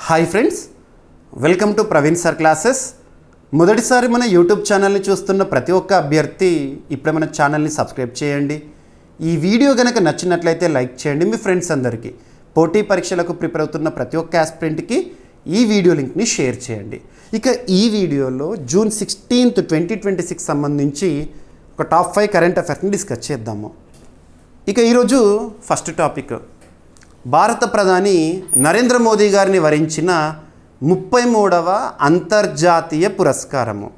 Hi friends, welcome to Praveen sir classes. మొదటిసారి మన YouTube ఛానల్ని చూస్తున్న ప్రతి ఒక్క అభ్యర్థి ఇప్పుడే మన ఛానల్ని సబ్స్క్రైబ్ చేయండి. ఈ వీడియో కనుక నచ్చినట్లయితే లైక్ చేయండి. మీ ఫ్రెండ్స్ అందరికీ, పోటీ పరీక్షలకు ప్రిపేర్ అవుతున్న ప్రతి ఒక్క ఆస్పిరెంట్కి ఈ వీడియో లింక్ని షేర్ చేయండి. ఇక ఈ వీడియోలో జూన్ 16, 2026 సంబంధించి ఒక టాప్ 5 కరెంట్ అఫైర్స్ని డిస్కస్ చేద్దాము. ఇక ఈరోజు ఫస్ట్ టాపిక్, భారత ప్రధాని నరేంద్ర మోదీ గారిని వరించిన 33వ అంతర్జాతీయ పురస్కారము.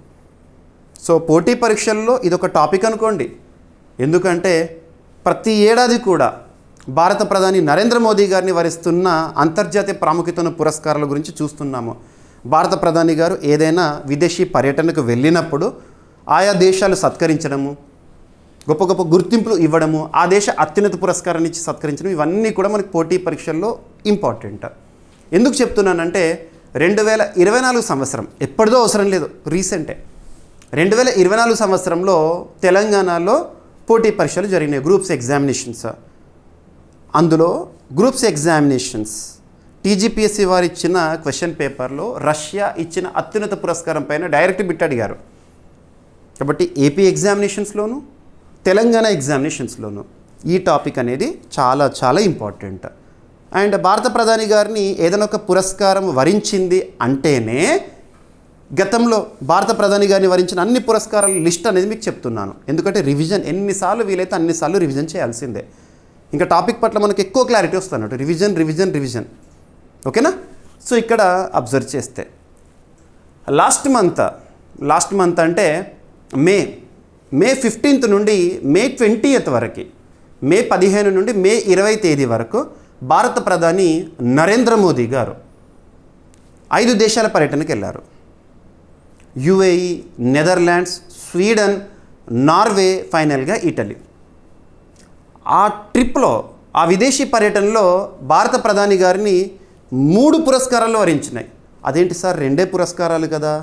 సో పోటీ పరీక్షల్లో ఇదొక టాపిక్ అనుకోండి. ఎందుకంటే ప్రతి ఏడాది కూడా భారత ప్రధాని నరేంద్ర మోదీ గారిని వరిస్తున్న అంతర్జాతీయ ప్రాముఖ్యత పురస్కారాల గురించి చూస్తున్నాము. భారత ప్రధాని గారు ఏదైనా విదేశీ పర్యటనకు వెళ్ళినప్పుడు ఆయా దేశాలు సత్కరించడము, గొప్ప గొప్ప గుర్తింపులు ఇవ్వడము, ఆ దేశ అత్యున్నత పురస్కారాన్ని ఇచ్చి సత్కరించడం, ఇవన్నీ కూడా మనకి పోటీ పరీక్షల్లో ఇంపార్టెంట్. ఎందుకు చెప్తున్నానంటే 2024 సంవత్సరం, ఎప్పటిదో అవసరం లేదు, రీసెంటే 2024 సంవత్సరంలో తెలంగాణలో పోటీ పరీక్షలు జరిగినాయి, గ్రూప్స్ ఎగ్జామినేషన్స్. అందులో గ్రూప్స్ ఎగ్జామినేషన్స్ టీజీపీఎస్సీ వారు ఇచ్చిన క్వశ్చన్ పేపర్లో రష్యా ఇచ్చిన అత్యున్నత పురస్కారం పైన డైరెక్ట్ బిట్ అడిగారు. కాబట్టి ఏపీ ఎగ్జామినేషన్స్లోను తెలంగాణ ఎగ్జామినేషన్స్లోను ఈ టాపిక్ అనేది చాలా చాలా ఇంపార్టెంట్. అండ్ భారత ప్రధాని గారిని ఏదైనా ఒక పురస్కారం వరించింది అంటేనే గతంలో భారత ప్రధాని గారిని వరించిన అన్ని పురస్కారాల లిస్ట్ అనేది మీకు చెప్తున్నాను. ఎందుకంటే రివిజన్ ఎన్నిసార్లు వీలైతే అన్నిసార్లు రివిజన్ చేయాల్సిందే. ఇంకా టాపిక్ పట్ల మనకు ఎక్కువ క్లారిటీ వస్తున్నట్టు రివిజన్ రివిజన్ రివిజన్. ఓకేనా? సో ఇక్కడ అబ్జర్వ్ చేస్తే లాస్ట్ మంత్ అంటే మే 15th నుండి మే 20th వరకు, మే 15 నుండి మే 20 తేదీ వరకు భారత ప్రధాని నరేంద్ర మోదీ గారు 5 దేశాల పర్యటనకు వెళ్ళారు. యుఏఈ, నెదర్లాండ్స్, స్వీడన్, నార్వే, ఫైనల్గా ఇటలీ. ఆ ట్రిప్లో, ఆ విదేశీ పర్యటనలో భారత ప్రధాని గారిని 3 పురస్కారాలు వరించినాయి. అదేంటి సార్, 2 పురస్కారాలు కదా?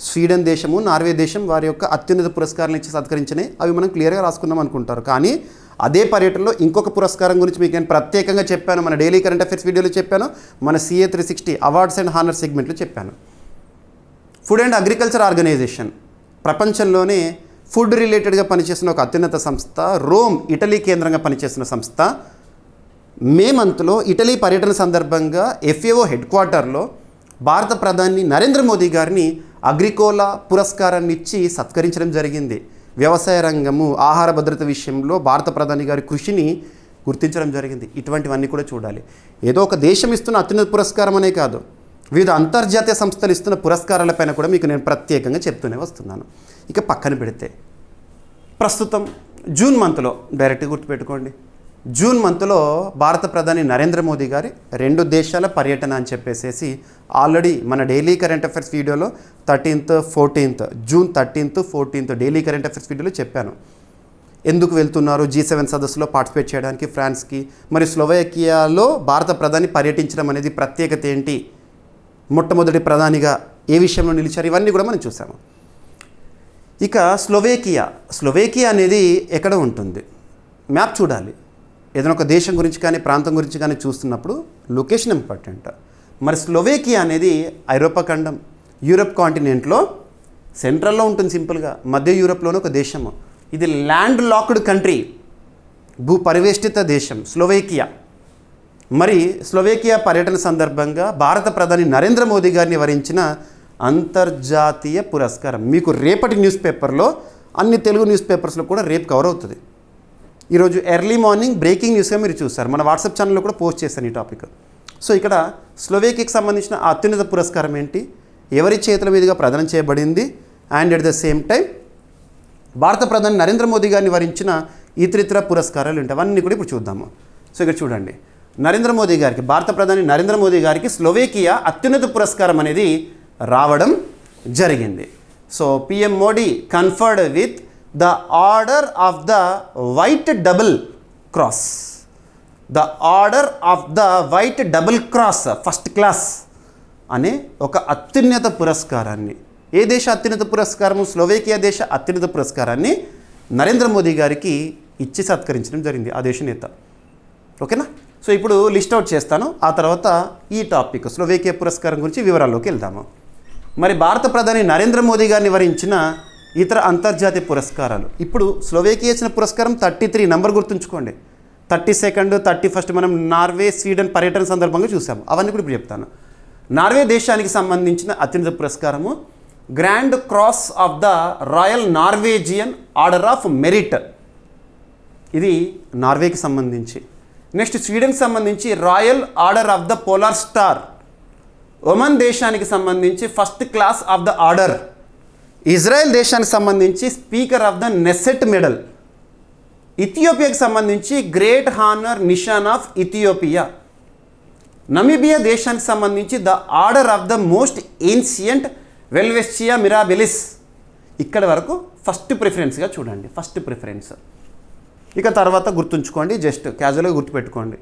స్వీడన్ దేశము, నార్వే దేశం వారి యొక్క అత్యున్నత పురస్కారాలను ఇచ్చి సత్కరించినాయి. అవి మనం క్లియర్గా రాసుకుందాం అనుకుంటారు. కానీ అదే పర్యటనలో ఇంకొక పురస్కారం గురించి మీకు నేను ప్రత్యేకంగా చెప్పాను. మన డైలీ కరెంట్ అఫైర్స్ వీడియోలో చెప్పాను, మన CA 360 అవార్డ్స్ అండ్ హానర్ సెగ్మెంట్లో చెప్పాను. ఫుడ్ అండ్ అగ్రికల్చర్ ఆర్గనైజేషన్, ప్రపంచంలోనే ఫుడ్ రిలేటెడ్గా పనిచేసిన ఒక అత్యున్నత సంస్థ, రోమ్, ఇటలీ కేంద్రంగా పనిచేసిన సంస్థ, మే మంత్లో ఇటలీ పర్యటన సందర్భంగా FAO హెడ్ క్వార్టర్లో భారత ప్రధాని నరేంద్ర మోదీ గారిని అగ్రికోలా పురస్కారాన్ని ఇచ్చి సత్కరించడం జరిగింది. వ్యవసాయ రంగము, ఆహార భద్రత విషయంలో భారత ప్రధాని గారి కృషిని గుర్తించడం జరిగింది. ఇటువంటివన్నీ కూడా చూడాలి. ఏదో ఒక దేశం ఇస్తున్న అత్యున్నత పురస్కారం అనే కాదు, వివిధ అంతర్జాతీయ సంస్థలు ఇస్తున్న పురస్కారాలపైన కూడా మీకు నేను ప్రత్యేకంగా చెప్తూనే వస్తున్నాను. ఇక పక్కన పెడితే ప్రస్తుతం జూన్ మంత్లో, డైరెక్ట్గా గుర్తుపెట్టుకోండి, జూన్ మంత్లో భారత ప్రధాని నరేంద్ర మోదీ గారి 2 దేశాల పర్యటన అని చెప్పేసి ఆల్రెడీ మన డైలీ కరెంట్ అఫైర్స్ వీడియోలో 13th, 14th, June 13th, 14th daily current affairs వీడియోలో చెప్పాను. ఎందుకు వెళ్తున్నారు G7 సదస్సులో పార్టిసిపేట్ చేయడానికి ఫ్రాన్స్కి, మరి స్లోవేకియాలో భారత ప్రధాని పర్యటించడం అనేది ప్రత్యేకత ఏంటి, మొట్టమొదటి ప్రధానిగా ఏ విషయంలో నిలిచారు, ఇవన్నీ కూడా మనం చూసాము. ఇక స్లోవేకియా అనేది ఎక్కడ ఉంటుంది, మ్యాప్ చూడాలి. ఏదైనా ఒక దేశం గురించి కానీ ప్రాంతం గురించి కానీ చూస్తున్నప్పుడు లొకేషన్ ఇంపార్టెంట్. మరి స్లోవేకియా అనేది ఐరోపా ఖండం, యూరప్ కాంటినెంట్లో సెంట్రల్లో ఉంటుంది. సింపుల్గా మధ్య యూరప్లోని ఒక దేశము. ఇది ల్యాండ్ లాక్డ్ కంట్రీ, భూ పరివేష్టిత దేశం స్లోవేకియా. మరి స్లోవేకియా పర్యటన సందర్భంగా భారత ప్రధాని నరేంద్ర మోదీ గారిని వరించిన అంతర్జాతీయ పురస్కారం మీకు రేపటి న్యూస్ పేపర్లో, అన్ని తెలుగు న్యూస్ పేపర్స్లో కూడా రేపు కవర్ అవుతుంది. ఈరోజు ఎర్లీ మార్నింగ్ బ్రేకింగ్ న్యూస్గా మీరు చూస్తారు, మన వాట్సాప్ ఛానల్లో కూడా పోస్ట్ చేశాను ఈ టాపిక్. సో ఇక్కడ స్లోవేకియాకి సంబంధించిన అత్యున్నత పురస్కారం ఏంటి, ఎవరి చేతుల మీదుగా ప్రదానం చేయబడింది, and at the same time భారత ప్రధాని నరేంద్ర మోదీ గారిని వరించిన ఇతరితర పురస్కారాలు ఉంటాయి. అవన్నీ కూడా ఇప్పుడు చూద్దాము. సో ఇక్కడ చూడండి, భారత ప్రధాని నరేంద్ర మోదీ గారికి స్లోవేకియా అత్యున్నత పురస్కారం అనేది రావడం జరిగింది. So PM Modi conferred with the order of the white double cross, the order of the white double cross first class అనే ఒక అత్యున్నత పురస్కారాన్ని, ఏ దేశ అత్యున్నత పురస్కారము, స్లోవేకియా దేశ అత్యున్నత పురస్కారాన్ని నరేంద్ర మోదీ గారికి ఇచ్చి సత్కరించడం జరిగింది ఆ దేశ నేత. ఓకేనా? సో ఇప్పుడు లిస్ట్ అవుట్ చేస్తాను, ఆ తర్వాత ఈ టాపిక్ స్లోవేకియా పురస్కారం గురించి వివరాల్లోకి వెళ్దాము. మరి భారత ప్రధాని నరేంద్ర మోదీ గారిని వరించిన ఇతర అంతర్జాతీయ పురస్కారాలు. ఇప్పుడు స్లోవేకియా ఇచ్చిన పురస్కారం 33 నంబర్ గుర్తుంచుకోండి. 32nd 31st మనం నార్వే స్వీడన్ పర్యటన సందర్భంగా చూసాము, అవన్నీ కూడా ఇప్పుడు చెప్తాను. నార్వే దేశానికి సంబంధించిన అత్యున్నత పురస్కారము grand cross of the royal Norwegian order of merit, ఇది నార్వేకి సంబంధించి. నెక్స్ట్ స్వీడన్కి సంబంధించి royal order of the polar star. Oman దేశానికి సంబంధించి first class of the order. Israel దేశానికి సంబంధించి speaker of the Knesset medal. ఇథియోపియాకి సంబంధించి great honour Nishan of Ethiopia. Namibia దేశానికి సంబంధించి the order of the most ancient Welwitschia mirabilis. ఇక్కడ వరకు ఫస్ట్ ప్రిఫరెన్స్గా చూడండి, ఫస్ట్ ప్రిఫరెన్స్. ఇక తర్వాత గుర్తుంచుకోండి, జస్ట్ క్యాజువల్గా గుర్తుపెట్టుకోండి.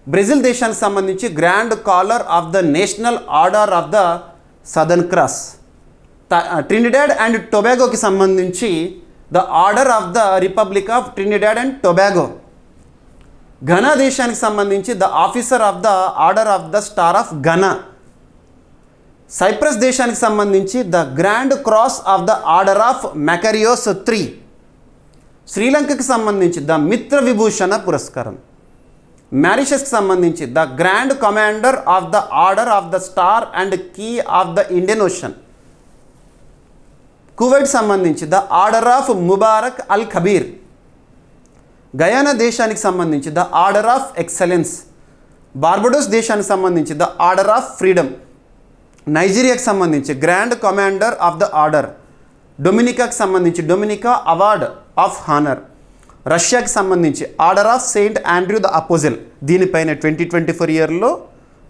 బ్రెజిల్ దేశానికి సంబంధించి grand collar of the national order of the southern cross. Trinidad and టొబాగోకి సంబంధించి the order of the republic of Trinidad and Tobago. Ghana దేశానికి సంబంధించి the officer of the order of the star of Ghana. Cyprus దేశానికి సంబంధించి the grand cross of the order of Makarios III. శ్రీలంకకి సంబంధించి the Mitra Vibhushana పురస్కారం. మారిషస్కి సంబంధించి the grand commander of the order of the star and key of the Indian Ocean. Kuwait సంబంధించి the order of Mubarak Al Kabeer. Guyana దేశానికి సంబంధించి the order of excellence. Barbados దేశానికి సంబంధించి ద ఆర్డర్ ఆఫ్ ఫ్రీడమ్. నైజీరియాకి సంబంధించి grand commander of the order. డొమినికాకి సంబంధించి Dominica award of honour. రష్యాకి సంబంధించి order of Saint Andrew the Apostle. దీనిపైన 2024 ఇయర్లో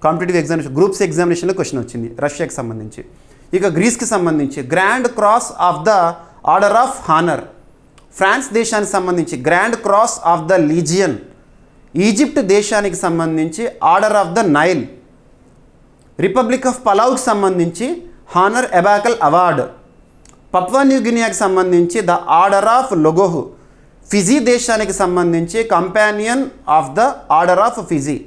కాంపిటేటివ్ ఎగ్జామినేషన్ గ్రూప్స్ ఎగ్జామినేషన్లో క్వశ్చన్ వచ్చింది రష్యాకి సంబంధించి. ఇక గ్రీస్కి సంబంధించి grand cross of the order of honour. France దేశానికి సంబంధించి grand cross of the legion. Egypt దేశానికి సంబంధించి order of the Nile. Republic of పలావుకి సంబంధించి honour Ebakl award. Papua new గినియాకి సంబంధించి the order of Logohu. Fiji దేశానికి సంబంధించి companion of the order of Fiji.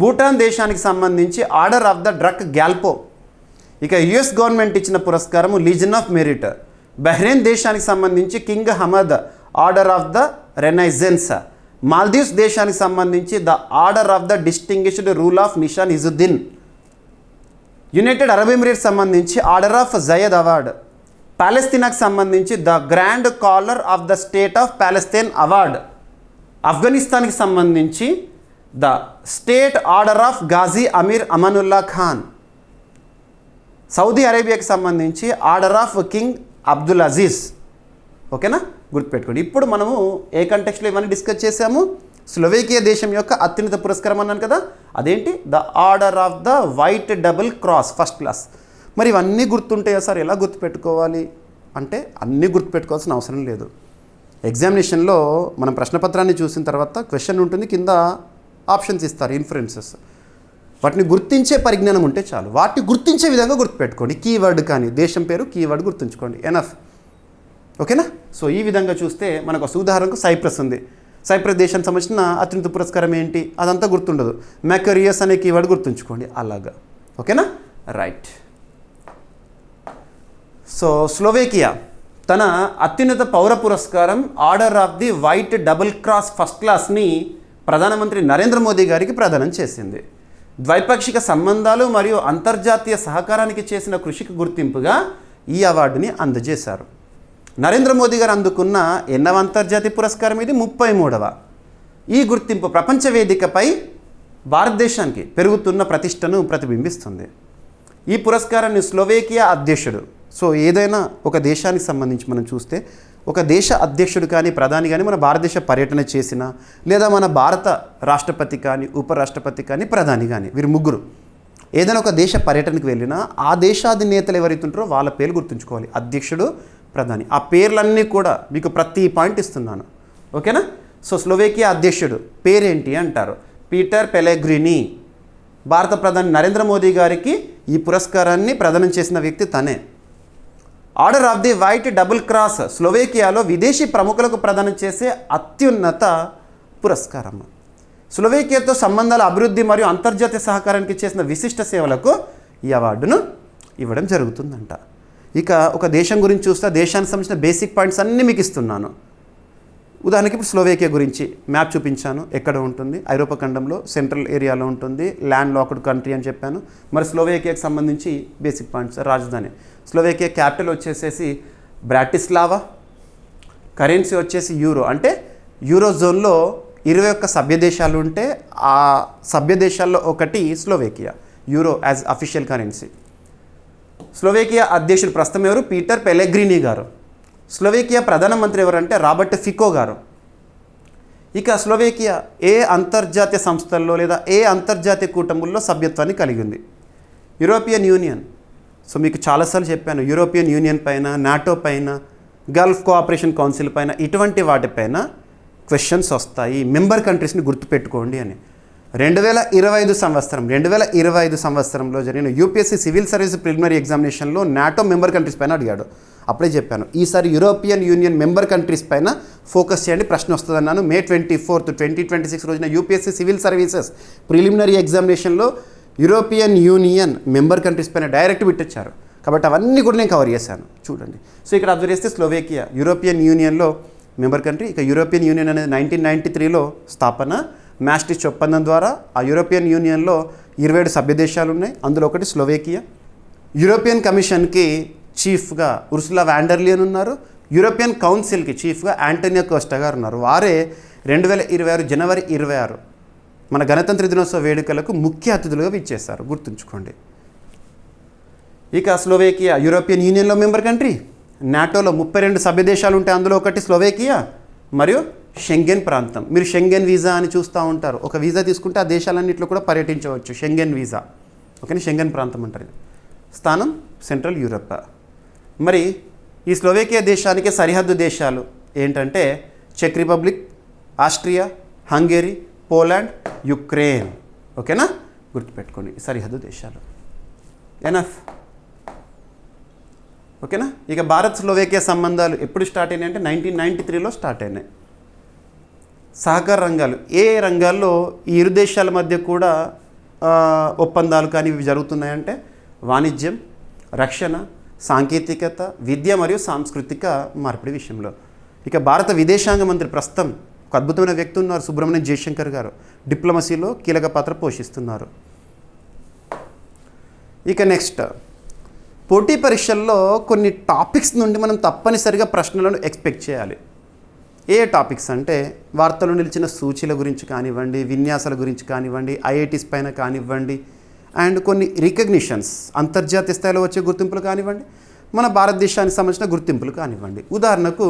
Bhutan దేశానికి సంబంధించి order of the Druk Gyalpo. ఇక యుఎస్ గవర్నమెంట్ ఇచ్చిన పురస్కారము లీజన్ ఆఫ్ మెరిట్. బహ్రెయిన్ దేశానికి సంబంధించి King Hamad order of the renaissance. Maldives దేశానికి సంబంధించి the order of the distinguished rule of Nishan Izzuddeen. United Arab Emirates సంబంధించి ఆర్డర్ ఆఫ్ జయద్ అవార్డ్. పాలస్తీనాకు సంబంధించి the grand collar of the state of Palestine award. ఆఫ్ఘనిస్తాన్కి సంబంధించి the state order of Ghazi Amir Amanullah Khan. Saudi అరేబియాకి సంబంధించి order of King Abdul Aziz. ఓకేనా, గుర్తుపెట్టుకోండి. ఇప్పుడు మనము ఏ కంటెక్స్ట్లో ఇవన్నీ డిస్కస్ చేసాము? స్లోవేకియా దేశం యొక్క అత్యున్నత పురస్కారం అన్నాను కదా, అదేంటి? The order of the white double cross first class. మరి ఇవన్నీ గుర్తుంటాయా సార్? ఎలా గుర్తుపెట్టుకోవాలి అంటే అన్నీ గుర్తుపెట్టుకోవాల్సిన అవసరం లేదు. ఎగ్జామినేషన్లో మనం ప్రశ్నపత్రాన్ని చూసిన తర్వాత క్వశ్చన్ ఉంటుంది, కింద ఆప్షన్స్ ఇస్తారు, ఇన్ఫరెన్సెస్. వాటిని గుర్తించే పరిజ్ఞానం ఉంటే చాలు. వాటిని గుర్తించే విధంగా గుర్తుపెట్టుకోండి. కీవర్డ్ కానీ దేశం పేరు కీవర్డ్ గుర్తుంచుకోండి, ఎనఫ్. ఓకేనా? సో ఈ విధంగా చూస్తే మనకు ఉదాహరణకు సైప్రస్ ఉంది. సైప్రస్ దేశానికి సంబంధించిన అత్యున్నత పురస్కారం ఏంటి? అదంతా గుర్తుండదు. మెకరియస్ అనే కీవర్డ్ గుర్తుంచుకోండి అలాగా. ఓకేనా, రైట్. సో స్లోవేకియా తన అత్యున్నత పౌర పురస్కారం order of the white double cross first క్లాస్ని ప్రధానమంత్రి నరేంద్ర మోదీ గారికి ప్రదానం చేసింది. ద్వైపాక్షిక సంబంధాలు మరియు అంతర్జాతీయ సహకారానికి చేసిన కృషికి గుర్తింపుగా ఈ అవార్డుని అందజేశారు. నరేంద్ర మోదీ గారు అందుకున్న ఎన్నవ అంతర్జాతీయ పురస్కారం ఇది? 33వ. ఈ గుర్తింపు ప్రపంచ వేదికపై భారతదేశానికి పెరుగుతున్న ప్రతిష్టను ప్రతిబింబిస్తుంది. ఈ పురస్కారాన్ని స్లోవేకియా అధ్యక్షుడు, సో ఏదైనా ఒక దేశానికి సంబంధించి మనం చూస్తే ఒక దేశ అధ్యక్షుడు కానీ ప్రధాని కానీ మన భారతదేశ పర్యటన చేసిన, లేదా మన భారత రాష్ట్రపతి కానీ ఉపరాష్ట్రపతి కానీ ప్రధాని కానీ, వీరు ముగ్గురు ఏదైనా ఒక దేశ పర్యటనకు వెళ్ళినా ఆ దేశాధినేతలు ఎవరైతే ఉంటారో వాళ్ళ పేర్లు గుర్తుంచుకోవాలి. అధ్యక్షుడు, ప్రధాని, ఆ పేర్లన్నీ కూడా మీకు ప్రతి పాయింట్ ఇస్తున్నాను. ఓకేనా? సో స్లోవేకియా అధ్యక్షుడు పేరేంటి అంటారు? పీటర్ పెలెగ్రినీ. భారత ప్రధాని నరేంద్ర మోదీ గారికి ఈ పురస్కారాన్ని ప్రదానం చేసిన వ్యక్తి తనే. Order of the white double cross స్లోవేకియాలో విదేశీ ప్రముఖులకు ప్రదానం చేసే అత్యున్నత పురస్కారం. స్లోవేకియాతో సంబంధాల అభివృద్ధి మరియు అంతర్జాతీయ సహకారానికి చేసిన విశిష్ట సేవలకు ఈ అవార్డును ఇవ్వడం జరుగుతుందంట. ఇక ఒక దేశం గురించి చూస్తే దేశానికి సంబంధించిన బేసిక్ పాయింట్స్ అన్నీ మీకు ఇస్తున్నాను. ఉదాహరణకి ఇప్పుడు స్లోవేకియా గురించి మ్యాప్ చూపించాను, ఎక్కడ ఉంటుంది, ఐరోపా ఖండంలో సెంట్రల్ ఏరియాలో ఉంటుంది, ల్యాండ్ లాక్డ్ కంట్రీ అని చెప్పాను. మరి స్లోవేకియాకి సంబంధించి బేసిక్ పాయింట్స్, రాజధాని స్లోవేకియా క్యాపిటల్ వచ్చేసేసి బ్రాటిస్లావా, కరెన్సీ వచ్చేసి యూరో. అంటే యూరో జోన్లో 21 సభ్య దేశాలు ఉంటే ఆ సభ్య దేశాల్లో ఒకటి Slovakia, euro as official currency. Slovakia అధ్యక్షుడు ప్రస్తుతం ఎవరు? పీటర్ పెలెగ్రినీ గారు. స్లోవేకియా ప్రధానమంత్రి ఎవరంటే రాబర్ట్ ఫికో గారు. ఇక స్లోవేకియా ఏ అంతర్జాతీయ సంస్థల్లో లేదా ఏ అంతర్జాతీయ కూటముల్లో సభ్యత్వాన్ని కలిగి ఉంది? European union. సో మీకు చాలాసార్లు చెప్పాను, యూరోపియన్ యూనియన్ పైన, నాటో పైన, గల్ఫ్ కోఆపరేషన్ కౌన్సిల్ పైన, ఇటువంటి వాటిపైన క్వశ్చన్స్ వస్తాయి, మెంబర్ కంట్రీస్ని గుర్తుపెట్టుకోండి అని. 2025 సంవత్సరంలో జరిగిన యూపీఎస్సీ సివిల్ సర్వీస్ ప్రిలిమినరీ ఎగ్జామినేషన్లో నాటో మెంబర్ కంట్రీస్ పైన అడిగాడు. అప్పుడే చెప్పాను, ఈసారి యూరోపియన్ యూనియన్ మెంబర్ కంట్రీస్ పైన ఫోకస్ చేయండి, ప్రశ్న వస్తుందన్నాను. May 24, 2026 రోజున యూపీఎస్సీ సివిల్ సర్వీసెస్ ప్రిలిమినరీ ఎగ్జామినేషన్లో యూరోపియన్ యూనియన్ మెంబర్ కంట్రీస్ పైన డైరెక్ట్ పెట్టించారు. కాబట్టి అవన్నీ కూడా నేను కవర్ చేశాను చూడండి. సో ఇక్కడ అబ్జర్వ్ చేస్తే స్లోవేకియా యూరోపియన్ యూనియన్లో మెంబర్ కంట్రీ. ఇక యూరోపియన్ యూనియన్ అనేది 1993లో స్థాపన. మ్యాస్ట్రిచ్ ఒప్పందం ద్వారా ఆ యూరోపియన్ యూనియన్లో 27 సభ్య దేశాలు ఉన్నాయి, అందులో ఒకటి స్లోవేకియా. యూరోపియన్ కమిషన్కి చీఫ్గా ఉర్సులా వ్యాండర్లియన్ ఉన్నారు. యూరోపియన్ కౌన్సిల్కి చీఫ్గా యాంటోనియో కోస్టా గారు ఉన్నారు. వారే 2026 జనవరి 26 మన గణతంత్ర దినోత్సవ వేడుకలకు ముఖ్య అతిథులుగా విచ్చేస్తారు, గుర్తుంచుకోండి. ఇక స్లోవేకియా యూరోపియన్ యూనియన్లో మెంబర్ కంట్రీ. నాటోలో 32 సభ్య దేశాలు ఉంటాయి, అందులో ఒకటి స్లోవేకియా. మరియు షెంగెన్ ప్రాంతం. మీరు షెంగెన్ వీసా అని చూస్తూ ఉంటారు. ఒక వీసా తీసుకుంటే ఆ దేశాలన్నింటిలో కూడా పర్యటించవచ్చు, షెంగెన్ వీసా. ఓకేనా, షెంగెన్ ప్రాంతం అంటారు. స్థానం సెంట్రల్ యూరప్. మరి ఈ స్లోవేకియా దేశానికి సరిహద్దు దేశాలు ఏంటంటే చెక్ Republic, Austria, Hungary, Poland, Ukraine. ఓకేనా, గుర్తుపెట్టుకోండి సరిహద్దు దేశాలు. ఎనఫ్. ఓకేనా. ఇక భారత్ స్లోవేకియా సంబంధాలు ఎప్పుడు స్టార్ట్ అయినాయి అంటే 1993లో స్టార్ట్ అయినాయి. సహకార రంగాలు, ఏ రంగాల్లో ఈ ఇరు దేశాల మధ్య కూడా ఒప్పందాలు కానీ ఇవి జరుగుతున్నాయంటే వాణిజ్యం, రక్షణ, సాంకేతికత, విద్య మరియు సాంస్కృతిక మార్పిడి విషయంలో. ఇక భారత విదేశాంగ మంత్రి ప్రస్తుతం ఒక అద్భుతమైన వ్యక్తి ఉన్నారు, సుబ్రహ్మణ్యం జయశంకర్ గారు. డిప్లొమసీలో కీలక పాత్ర పోషిస్తున్నారు. ఇక నెక్స్ట్, పోటీ పరీక్షల్లో కొన్ని టాపిక్స్ నుండి మనం తప్పనిసరిగా ప్రశ్నలను ఎక్స్పెక్ట్ చేయాలి. ఏ టాపిక్స్ అంటే వార్తలు నిలిచిన సూచీల గురించి కానివ్వండి, విన్యాసాల గురించి కానివ్వండి, ఐఐటీస్ పైన కానివ్వండి, అండ్ కొన్ని రికగ్నిషన్స్ అంతర్జాతీయ స్థాయిలో వచ్చే గుర్తింపులు కానివ్వండి, మన భారతదేశానికి సంబంధించిన గుర్తింపులు కానివ్వండి. ఉదాహరణకు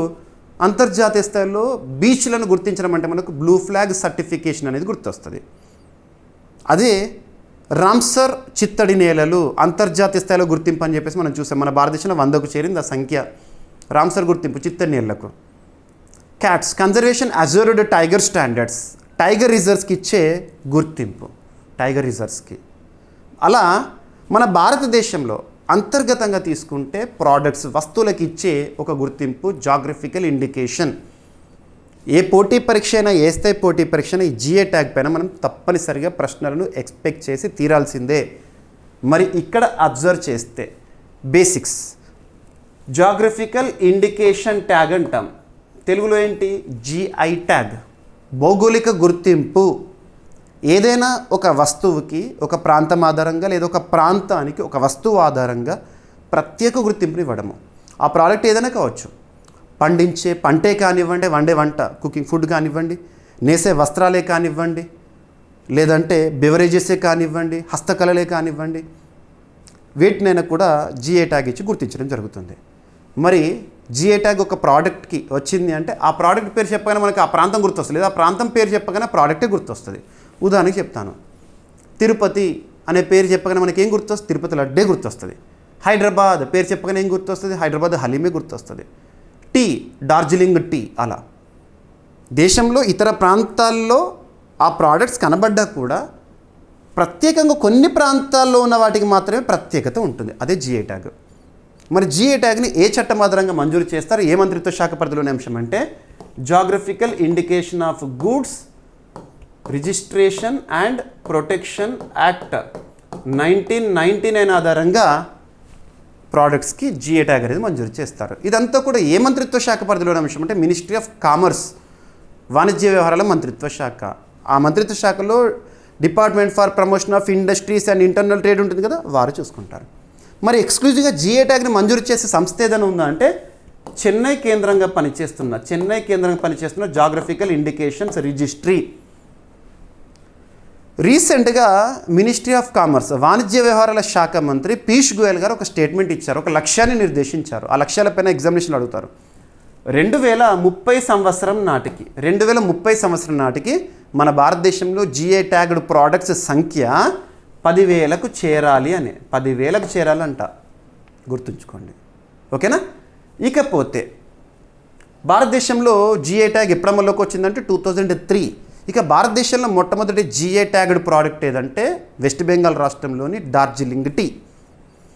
అంతర్జాతీయ స్థాయిలో బీచ్లను గుర్తించడం అంటే మనకు బ్లూ ఫ్లాగ్ సర్టిఫికేషన్ అనేది గుర్తొస్తుంది. అదే రామ్సర్ చిత్తడి నేలలు అంతర్జాతీయ స్థాయిలో గుర్తింపు అని చెప్పేసి మనం చూసాం. మన భారతదేశంలో 100కు చేరింది ఆ సంఖ్య, రామ్సర్ గుర్తింపు చిత్తడి నేలలకు. Cats conservation assured tiger standards, tiger రిజర్వ్స్కి ఇచ్చే గుర్తింపు, టైగర్ రిజర్వ్స్కి. అలా మన భారతదేశంలో అంతర్గతంగా తీసుకుంటే ప్రోడక్ట్స్, వస్తువులకు ఇచ్చే ఒక గుర్తింపు జాగ్రఫికల్ ఇండికేషన్. ఏ పోటీ పరీక్ష అయినా, ఏ స్థాయి పోటీ పరీక్ష అయినా ఈ జిఏ ట్యాగ్ పైన మనం తప్పనిసరిగా ప్రశ్నలను ఎక్స్పెక్ట్ చేసి తీరాల్సిందే. మరి ఇక్కడ అబ్జర్వ్ చేస్తే బేసిక్స్, జాగ్రఫికల్ ఇండికేషన్ ట్యాగ్ అంటాం. తెలుగులో ఏంటి? జిఐ ట్యాగ్, భౌగోళిక గుర్తింపు. ఏదైనా ఒక వస్తువుకి ఒక ప్రాంతం ఆధారంగా లేదా ఒక ప్రాంతానికి ఒక వస్తువు ఆధారంగా ప్రత్యేక గుర్తింపుని ఇవ్వడము. ఆ ప్రోడక్ట్ ఏదైనా కావచ్చు, పండించే పంటే కానివ్వండి, వండే వంట కుకింగ్ ఫుడ్ కానివ్వండి, నేసే వస్త్రాలే కానివ్వండి, లేదంటే బెవరేజెసే కానివ్వండి, హస్తకళలే కానివ్వండి, వీటినైనా కూడా జిఐ ట్యాగ్ ఇచ్చి గుర్తించడం జరుగుతుంది. మరి జిఐ ట్యాగ్ ఒక ప్రోడక్ట్కి వచ్చింది అంటే ఆ ప్రోడక్ట్ పేరు చెప్పగానే మనకి ఆ ప్రాంతం గుర్తొస్తుంది, లేదా ఆ ప్రాంతం పేరు చెప్పగానే ప్రోడక్టే గుర్తొస్తుంది. ఉదాహరణకి చెప్తాను, తిరుపతి అనే పేరు చెప్పగానే మనకి ఏం గుర్తొస్తుంది? తిరుపతి లడ్డే గుర్తొస్తుంది. హైదరాబాద్ పేరు చెప్పగానే ఏం గుర్తొస్తుంది? హైదరాబాద్ హలీమే గుర్తొస్తుంది. Tea, Darjeeling tea. అలా దేశంలో ఇతర ప్రాంతాల్లో ఆ ప్రోడక్ట్స్ కనబడ్డా కూడా ప్రత్యేకంగా కొన్ని ప్రాంతాల్లో ఉన్న వాటికి మాత్రమే ప్రత్యేకత ఉంటుంది. అదే జిఐ ట్యాగ్. మరి జిఐ ట్యాగ్ని ఏ చట్టం ఆధారంగా మంజూరు చేస్తారు? ఏ మంత్రిత్వ శాఖ పరిధిలోని అంశం అంటే geographical indication of goods registration and protection act 1999 ఆధారంగా ప్రోడక్ట్స్కి జిఏ ట్యాగ్ అనేది మంజూరు చేస్తారు. ఇదంతా కూడా ఏ మంత్రిత్వ శాఖ పరిధిలోని అంశం అంటే మినిస్ట్రీ ఆఫ్ కామర్స్, వాణిజ్య వ్యవహారాల మంత్రిత్వ శాఖ. ఆ మంత్రిత్వ శాఖలో department for promotion of industries and internal trade ఉంటుంది కదా, వారు చూసుకుంటారు. మరి ఎక్స్క్లూజివ్గా జిఏ ట్యాగ్ని మంజూరు చేసే సంస్థ ఏదైనా ఉందా అంటే చెన్నై కేంద్రంగా పనిచేస్తున్న జాగ్రఫికల్ ఇండికేషన్స్ రిజిస్ట్రీ. రీసెంట్గా మినిస్ట్రీ ఆఫ్ కామర్స్, వాణిజ్య వ్యవహారాల శాఖ మంత్రి పీయూష్ గోయల్ గారు ఒక స్టేట్మెంట్ ఇచ్చారు, ఒక లక్ష్యాన్ని నిర్దేశించారు. ఆ లక్ష్యాలపైన ఎగ్జామినేషన్లు అడుగుతారు. 2030 సంవత్సరం నాటికి మన భారతదేశంలో జిఏ ట్యాగ్డ్ ప్రోడక్ట్స్ సంఖ్య 10,000కు చేరాలి అని. 10,000కు చేరాలంట, గుర్తుంచుకోండి. ఓకేనా? ఇకపోతే భారతదేశంలో జిఏ ట్యాగ్ ఎప్పుడు అమల్లోకి వచ్చిందంటే 2003. ఇక భారతదేశంలో మొట్టమొదటి జిఏ ట్యాగ్డ్ ప్రోడక్ట్ ఏదంటే వెస్ట్ బెంగాల్ రాష్ట్రంలోని డార్జిలింగ్ టీ.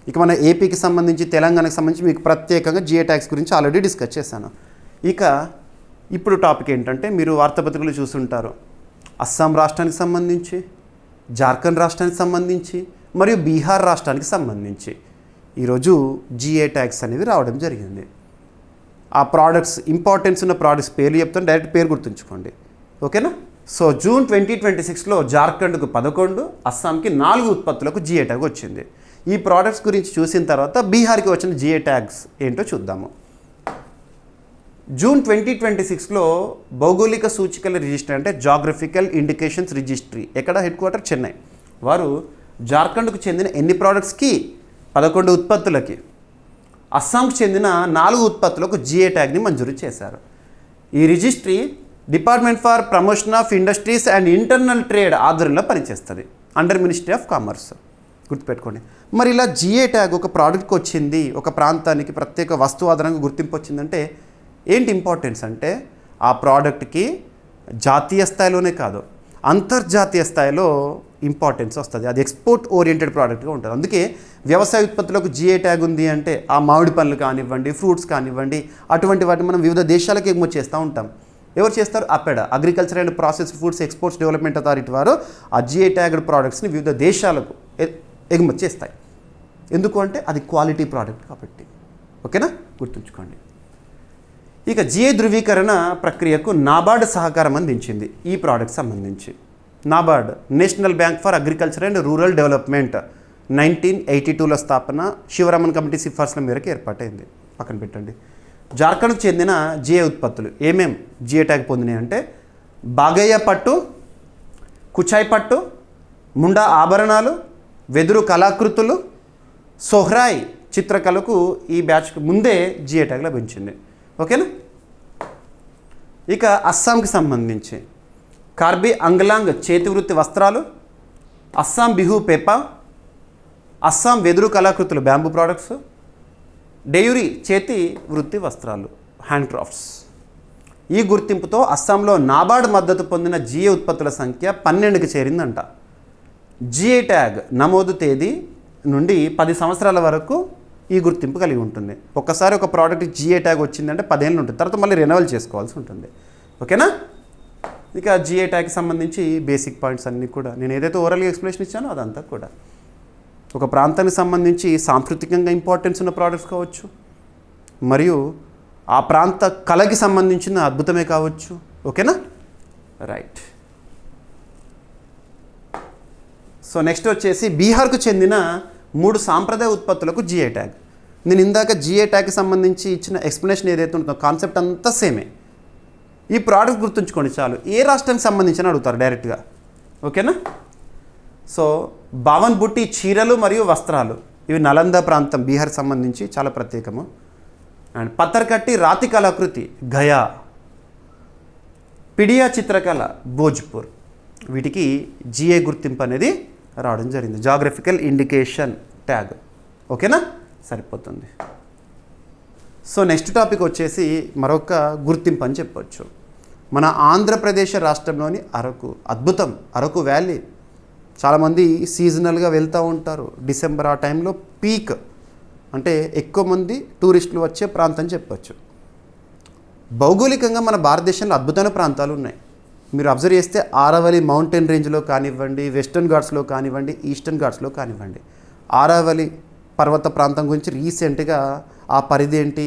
ఇక మన ఏపీకి సంబంధించి, తెలంగాణకు సంబంధించి మీకు ప్రత్యేకంగా జిఏ ట్యాగ్స్ గురించి ఆల్రెడీ డిస్కస్ చేశాను. ఇక ఇప్పుడు టాపిక్ ఏంటంటే మీరు వార్తాపత్రికలు చూస్తుంటారు, అస్సాం రాష్ట్రానికి సంబంధించి, జార్ఖండ్ రాష్ట్రానికి సంబంధించి మరియు బీహార్ రాష్ట్రానికి సంబంధించి ఈరోజు జిఏ ట్యాగ్స్ అనేవి రావడం జరిగింది. ఆ ప్రోడక్ట్స్, ఇంపార్టెన్స్ ఉన్న ప్రోడక్ట్స్ పేర్లు చెప్తాను, డైరెక్ట్ పేరు గుర్తుంచుకోండి. ఓకేనా? సో జూన్ 2026లో జార్ఖండ్కు 11, అస్సాంకి 4 ఉత్పత్తులకు జిఏ ట్యాగ్ వచ్చింది. ఈ ప్రోడక్ట్స్ గురించి చూసిన తర్వాత బీహార్కి వచ్చిన జిఏ ట్యాగ్స్ ఏంటో చూద్దాము. జూన్ 2026లో భౌగోళిక సూచికల రిజిస్ట్రీ అంటే జాగ్రఫికల్ ఇండికేషన్స్ రిజిస్ట్రీ, ఎక్కడ హెడ్ క్వార్టర్ చెన్నై, వారు జార్ఖండ్కు చెందిన ఎన్ని ప్రోడక్ట్స్కి 11 ఉత్పత్తులకి, అస్సాంకు చెందిన 4 ఉత్పత్తులకు జిఏ ట్యాగ్ని మంజూరు చేశారు. ఈ registry department for promotion of industries and internal trade ఆధ్వర్యంలో పనిచేస్తుంది, అండర్ మినిస్ట్రీ ఆఫ్ కామర్స్. గుర్తుపెట్టుకోండి. మరి ఇలా జిఏ ట్యాగ్ ఒక ప్రోడక్ట్కి వచ్చింది, ఒక ప్రాంతానికి ప్రత్యేక వస్తువు ఆధారంగా గుర్తింపు వచ్చిందంటే ఏంటి ఇంపార్టెన్స్ అంటే ఆ ప్రోడక్ట్కి జాతీయ స్థాయిలోనే కాదు అంతర్జాతీయ స్థాయిలో ఇంపార్టెన్స్ వస్తుంది. అది ఎక్స్పోర్ట్ ఓరియంటెడ్ ప్రోడక్ట్గా ఉంటుంది. అందుకే వ్యవసాయ ఉత్పత్తులకు జిఏ ట్యాగ్ ఉంది అంటే ఆ మామిడి పండ్లు కానివ్వండి, ఫ్రూట్స్ కానివ్వండి, అటువంటి వాటిని మనం వివిధ దేశాలకు ఎగుమతి చేస్తూ ఉంటాం. ఎవరు చేస్తారు? APEDA, agriculture and processed foods exports development authority వారు ఆ జిఏ ట్యాగ్డ్ ప్రోడక్ట్స్ని వివిధ దేశాలకు ఎగుమతి చేస్తాయి. ఎందుకు అంటే అది క్వాలిటీ ప్రోడక్ట్ కాబట్టి. ఓకేనా? గుర్తుంచుకోండి. ఇక జిఏ ధృవీకరణ ప్రక్రియకు నాబార్డ్ సహకారం అందించింది ఈ ప్రోడక్ట్ సంబంధించి. NABARD, national bank for agriculture and rural development, 1982లో స్థాపన, శివరామన్ కమిటీ సిఫార్సుల మేరకు ఏర్పాటైంది. పక్కన పెట్టండి. జార్ఖండ్కు చెందిన జిఏ ఉత్పత్తులు ఏమేం జిఏ ట్యాగ్ పొందినాయి అంటే బాగయ్య పట్టు, కుచాయ్ పట్టు, ముండా ఆభరణాలు, వెదురు కళాకృతులు, సోహ్రాయ్ చిత్రకళకు ఈ బ్యాచ్కు ముందే జిఏ ట్యాగ్ లభించింది. ఓకేనా? ఇక అస్సాంకి సంబంధించి కార్బీ అంగ్లాంగ్ చేతివృత్తి వస్త్రాలు, అస్సాం బిహు పెపా, అస్సాం వెదురు కళాకృతులు బ్యాంబూ ప్రోడక్ట్స్, డెయూరీ చేతి వృత్తి వస్త్రాలు హ్యాండ్ క్రాఫ్ట్స్. ఈ గుర్తింపుతో అస్సాంలో నాబార్డ్ మద్దతు పొందిన జిఏ ఉత్పత్తుల సంఖ్య 12కి చేరిందంట. జిఏ ట్యాగ్ నమోదు తేదీ నుండి 10 సంవత్సరాల వరకు ఈ గుర్తింపు కలిగి ఉంటుంది. ఒక్కసారి ఒక ప్రోడక్ట్ జిఏ ట్యాగ్ వచ్చిందంటే 10 ఏళ్ళు ఉంటుంది, తర్వాత మళ్ళీ రెన్యువల్ చేసుకోవాల్సి ఉంటుంది. ఓకేనా? ఇక జిఏ ట్యాగ్కి సంబంధించి బేసిక్ పాయింట్స్ అన్నీ కూడా నేను ఏదైతే ఓవరాల్గా ఎక్స్ప్లెనేషన్ ఇచ్చానో అదంతా కూడా ఒక ప్రాంతానికి సంబంధించి సాంస్కృతికంగా ఇంపార్టెన్స్ ఉన్న ప్రోడక్ట్స్ కావచ్చు, మరియు ఆ ప్రాంత కళకి సంబంధించిన అద్భుతమే కావచ్చు. ఓకేనా? రైట్. సో నెక్స్ట్ వచ్చేసి బీహార్కు చెందిన 3 సాంప్రదాయ ఉత్పత్తులకు జిఏ ట్యాగ్. నేను ఇందాక జిఏ ట్యాగ్కి సంబంధించి ఇచ్చిన ఎక్స్ప్లెనేషన్ ఏదైతే ఉంటుందో కాన్సెప్ట్ అంతా సేమే. ఈ ప్రోడక్ట్ గుర్తుంచుకోండి చాలు. ఏ రాష్ట్రానికి సంబంధించి అని అడుగుతారు డైరెక్ట్గా. ఓకేనా? సో బావన్ బుట్టి చీరలు మరియు వస్త్రాలు, ఇవి నలంద ప్రాంతం బీహార్ సంబంధించి చాలా ప్రత్యేకము. అండ్ పత్తర్కట్టి రాతి కళాకృతి గయా, పిడియా చిత్రకళ భోజ్పూర్, వీటికి జిఏ గుర్తింపు అనేది రావడం జరిగింది, జాగ్రఫికల్ ఇండికేషన్ ట్యాగ్. ఓకేనా? సరిపోతుంది. సో నెక్స్ట్ టాపిక్ వచ్చేసి మరొక గుర్తింపు అని చెప్పొచ్చు. మన ఆంధ్రప్రదేశ్ రాష్ట్రంలోని అరకు, అద్భుతం అరకు వ్యాలీ. చాలామంది సీజనల్గా వెళ్తూ ఉంటారు. డిసెంబర్ ఆ టైంలో పీక్, అంటే ఎక్కువ మంది టూరిస్టులు వచ్చే ప్రాంతం చెప్పొచ్చు. భౌగోళికంగా మన భారతదేశంలో అద్భుతమైన ప్రాంతాలు ఉన్నాయి. మీరు అబ్జర్వ్ చేస్తే ఆరావళి మౌంటైన్ రేంజ్లో కానివ్వండి, వెస్టర్న్ ఘాట్స్లో కానివ్వండి, ఈస్టర్న్ ఘాట్స్లో కానివ్వండి, ఆరావళి పర్వత ప్రాంతం గురించి రీసెంట్గా ఆ పరిధి ఏంటి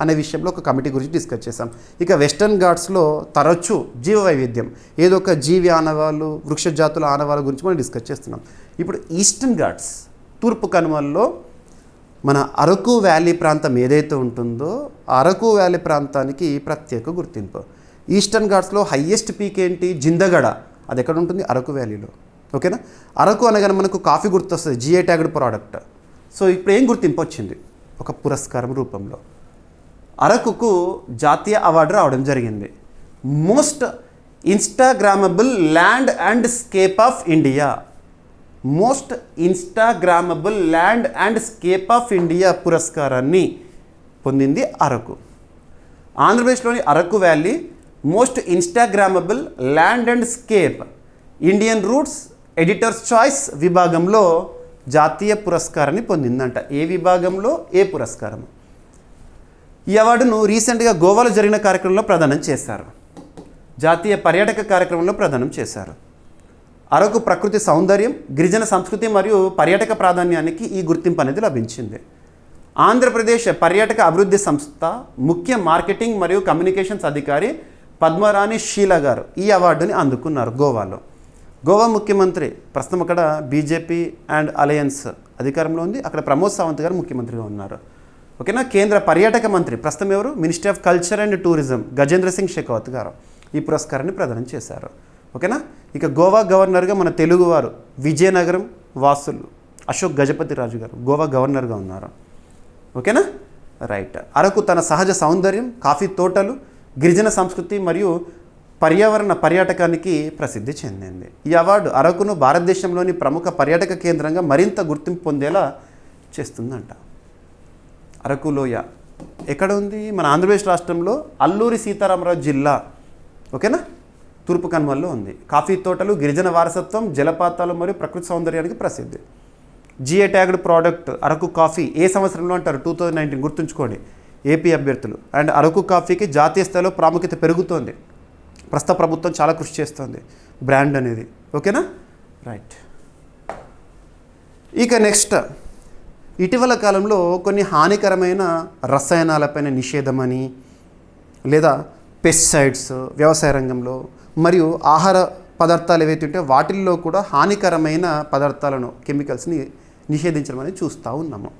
అనే విషయంలో ఒక కమిటీ గురించి డిస్కస్ చేసాం. ఇక వెస్టర్న్ ఘాట్స్లో తరచూ జీవ వైవిధ్యం, ఏదో ఒక జీవి ఆనవాళ్ళు, వృక్ష జాతుల ఆనవాళ్ళ గురించి మనం డిస్కస్ చేస్తున్నాం. ఇప్పుడు ఈస్టర్న్ ఘాట్స్ తూర్పు కనుమల్లో మన అరకు వ్యాలీ ప్రాంతం ఏదైతే ఉంటుందో అరకు వ్యాలీ ప్రాంతానికి ప్రత్యేక గుర్తింపు. ఈస్టర్న్ ఘాట్స్లో హయ్యెస్ట్ పీక్ ఏంటి? జిందగడ. అది ఎక్కడ ఉంటుంది? అరకు వ్యాలీలో. ఓకేనా? అరకు అనగానే మనకు కాఫీ గుర్తొస్తుంది, జిఐ ట్యాగ్డ్ ప్రోడక్ట్. సో ఇప్పుడు ఏం గుర్తింపు వచ్చింది? ఒక పురస్కారం రూపంలో అరకుకు జాతీయ అవార్డు రావడం జరిగింది. Most Instagrammable land and scape of India. Most Instagrammable land and scape of India పురస్కారాన్ని పొందింది అరకు. ఆంధ్రప్రదేశ్లోని Araku valley most Instagrammable land and scape Indian roots editors choice విభాగంలో జాతీయ పురస్కారాన్ని పొందిందంట. ఏ విభాగంలో? ఏ పురస్కారం? ఈ అవార్డును రీసెంట్గా గోవాలో జరిగిన కార్యక్రమంలో ప్రదానం చేశారు. జాతీయ పర్యాటక కార్యక్రమంలో ప్రదానం చేశారు. అరకు ప్రకృతి సౌందర్యం, గిరిజన సంస్కృతి మరియు పర్యాటక ప్రాధాన్యానికి ఈ గుర్తింపు అనేది లభించింది. ఆంధ్రప్రదేశ్ పర్యాటక అభివృద్ధి సంస్థ ముఖ్య మార్కెటింగ్ మరియు కమ్యూనికేషన్స్ అధికారి పద్మరాణి షీలా గారు ఈ అవార్డుని అందుకున్నారు గోవాలో. గోవా ముఖ్యమంత్రి ప్రస్తుతం అక్కడ బీజేపీ అండ్ అలయన్స్ అధికారంలో ఉంది. అక్కడ ప్రమోద్ సావంత్ గారు ముఖ్యమంత్రిగా ఉన్నారు. ఓకేనా? కేంద్ర పర్యాటక మంత్రి ప్రస్తుతం ఎవరు? Ministry of culture and tourism Gajendra Singh Shekhawat గారు ఈ పురస్కారాన్ని ప్రదానం చేశారు. ఓకేనా? ఇక గోవా గవర్నర్గా మన తెలుగువారు విజయనగరం వాసులు అశోక్ గజపతి రాజు గారు గోవా గవర్నర్గా ఉన్నారు. ఓకేనా? రైట్. అరకు తన సహజ సౌందర్యం, కాఫీ తోటలు, గిరిజన సంస్కృతి మరియు పర్యావరణ పర్యాటకానికి ప్రసిద్ధి చెందింది. ఈ అవార్డు అరకును భారతదేశంలోని ప్రముఖ పర్యాటక కేంద్రంగా మరింత గుర్తింపు పొందేలా చేస్తుందంట. అరకు లోయ ఎక్కడ ఉంది? మన ఆంధ్రప్రదేశ్ రాష్ట్రంలో అల్లూరి సీతారామరాజు జిల్లా. ఓకేనా? తూర్పు కనుమల్లో ఉంది. కాఫీ తోటలు, గిరిజన వారసత్వం, జలపాతాలు మరియు ప్రకృతి సౌందర్యానికి ప్రసిద్ధి. GI tagged product Araku coffee ఏ సంవత్సరంలో అంటారు? 2019. గుర్తుంచుకోండి ఏపీ అభ్యర్థులు. అండ్ అరకు కాఫీకి జాతీయ స్థాయిలో ప్రాముఖ్యత పెరుగుతోంది. ప్రస్తుత ప్రభుత్వం చాలా కృషి చేస్తుంది బ్రాండ్ అనేది. ఓకేనా? రైట్. ఇక నెక్స్ట్, ఇటీవల కాలంలో కొన్ని హానికరమైన రసాయనాలపైన నిషేధమని, లేదా పెస్టిసైడ్స్ వ్యవసాయ రంగంలో మరియు ఆహార పదార్థాలు ఏవైతే ఉంటే వాటిల్లో కూడా హానికరమైన పదార్థాలను, కెమికల్స్ని నిషేధించడం అనేది చూస్తూ ఉన్నాము.